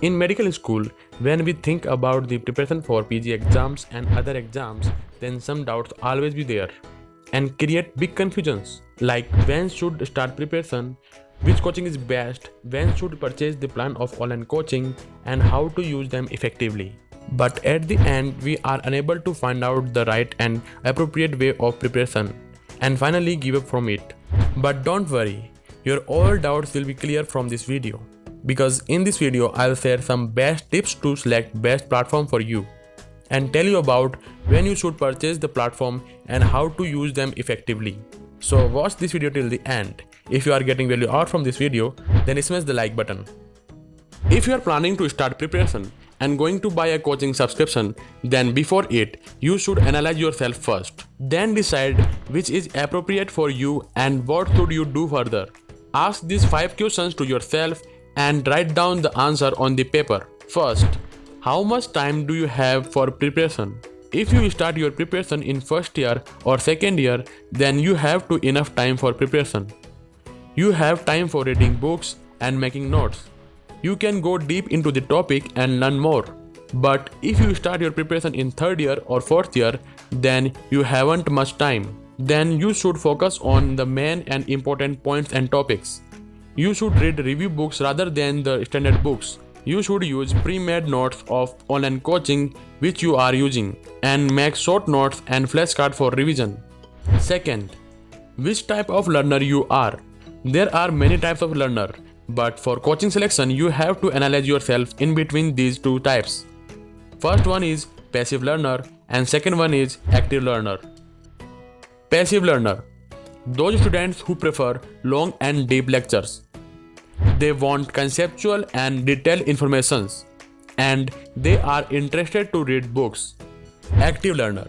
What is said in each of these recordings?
In medical school, when we think about the preparation for PG exams and other exams, then some doubts always be there and create big confusions. Like when should start preparation, which coaching is best, when should purchase the plan of online coaching, and how to use them effectively. But at the end, we are unable to find out the right and appropriate way of preparation and finally give up from it. But don't worry, your all doubts will be clear from this video. Because in this video, I'll share some best tips to select best platform for you and tell you about when you should purchase the platform and how to use them effectively. So watch this video till the end. If you are getting value out from this video, then smash the like button. If you are planning to start preparation and going to buy a coaching subscription, then before it, you should analyze yourself first. Then decide which is appropriate for you and what should you do further. Ask these 5 questions to yourself and write down the answer on the paper. First, how much time do you have for preparation? If you start your preparation in first year or second year, then you have enough time for preparation. You have time for reading books and making notes. You can go deep into the topic and learn more. But if you start your preparation in third year or fourth year, then you haven't much time. Then you should focus on the main and important points and topics. You should read review books rather than the standard books. You should use pre-made notes of online coaching which you are using and make short notes and flashcards for revision. Second, which type of learner you are. There are many types of learner, but for coaching selection you have to analyze yourself in between these two types. First one is passive learner and second one is active learner. Passive learner. Those students who prefer long and deep lectures. They want conceptual and detailed informations and they are interested to read books. Active learner.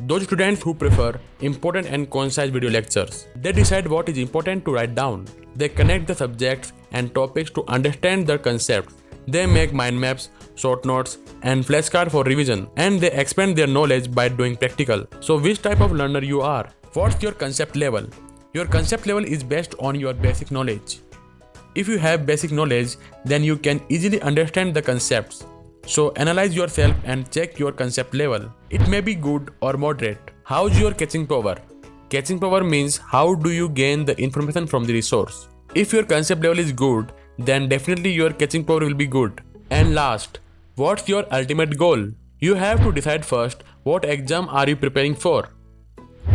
Those students who prefer important and concise video lectures. They decide what is important to write down. They connect the subjects and topics to understand the concepts. They make mind maps, short notes and flashcards for revision and they expand their knowledge by doing practical. So which type of learner you are? What's your concept level? Your concept level is based on your basic knowledge. If you have basic knowledge, then you can easily understand the concepts. So analyze yourself and check your concept level. It may be good or moderate. How's your catching power? Catching power means how do you gain the information from the resource. If your concept level is good, then definitely your catching power will be good. And last, what's your ultimate goal? You have to decide first what exam are you preparing for.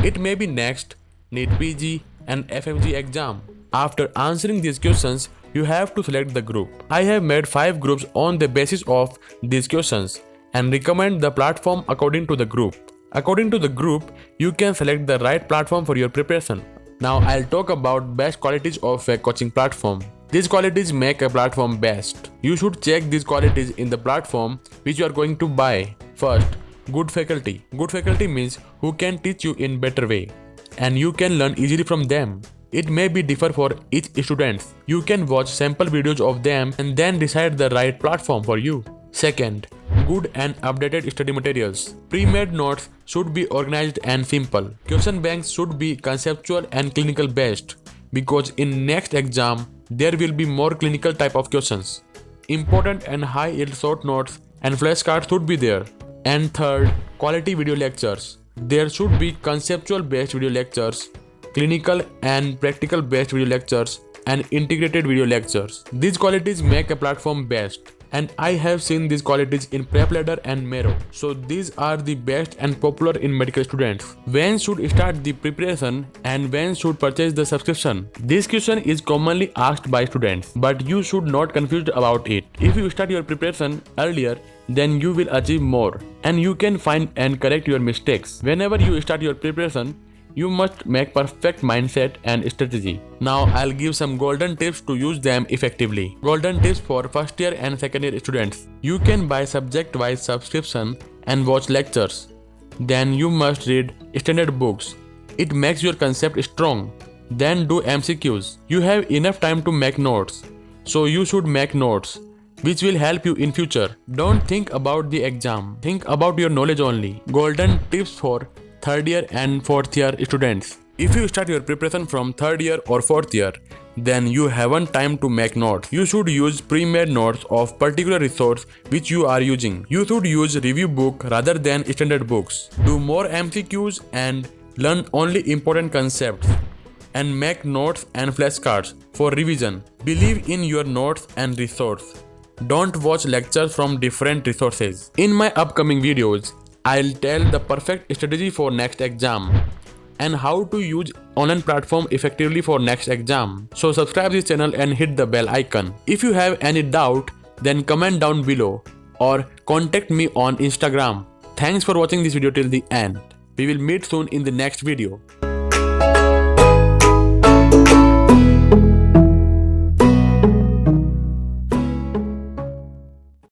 It may be NEXT, NEET PG and FMG exam. After answering these questions, you have to select the group. I have made 5 groups on the basis of these questions and recommend the platform according to the group. According to the group, you can select the right platform for your preparation. Now I'll talk about best qualities of a coaching platform. These qualities make a platform best. You should check these qualities in the platform which you are going to buy. First, good faculty. Good faculty means who can teach you in better way and you can learn easily from them. It may be differ for each student. You can watch sample videos of them and then decide the right platform for you. Second, good and updated study materials. Pre-made notes should be organized and simple. Question banks should be conceptual and clinical based because in next exam there will be more clinical type of questions. Important and high yield short notes and flashcards should be there. And third, quality video lectures. There should be conceptual based video lectures, clinical and practical based video lectures and integrated video lectures. These qualities make a platform best and I have seen these qualities in PrepLadder and Mero. So these are the best and popular in medical students. When should start the preparation and when should purchase the subscription? This question is commonly asked by students, but you should not confused about it. If you start your preparation earlier, then you will achieve more and you can find and correct your mistakes. Whenever you start your preparation, you must make perfect mindset and strategy. Now I'll give some golden tips to use them effectively. Golden tips for first year and second year students. You can buy subject wise subscription and watch lectures. Then you must read standard books. It makes your concept strong. Then do MCQs. You have enough time to make notes. So you should make notes which will help you in future. Don't think about the exam. Think about your knowledge only. Golden tips for third year and fourth year students. If you start your preparation from 3rd year or 4th year, then you haven't time to make notes. You should use pre-made notes of particular resource which you are using. You should use review book rather than standard books. Do more MCQs and learn only important concepts. And make notes and flashcards for revision. Believe in your notes and resource. Don't watch lectures from different resources. In my upcoming videos, I'll tell the perfect strategy for next exam and how to use online platform effectively for next exam. So subscribe this channel and hit the bell icon. If you have any doubt, then comment down below or contact me on Instagram. Thanks for watching this video till the end. We will meet soon in the next video.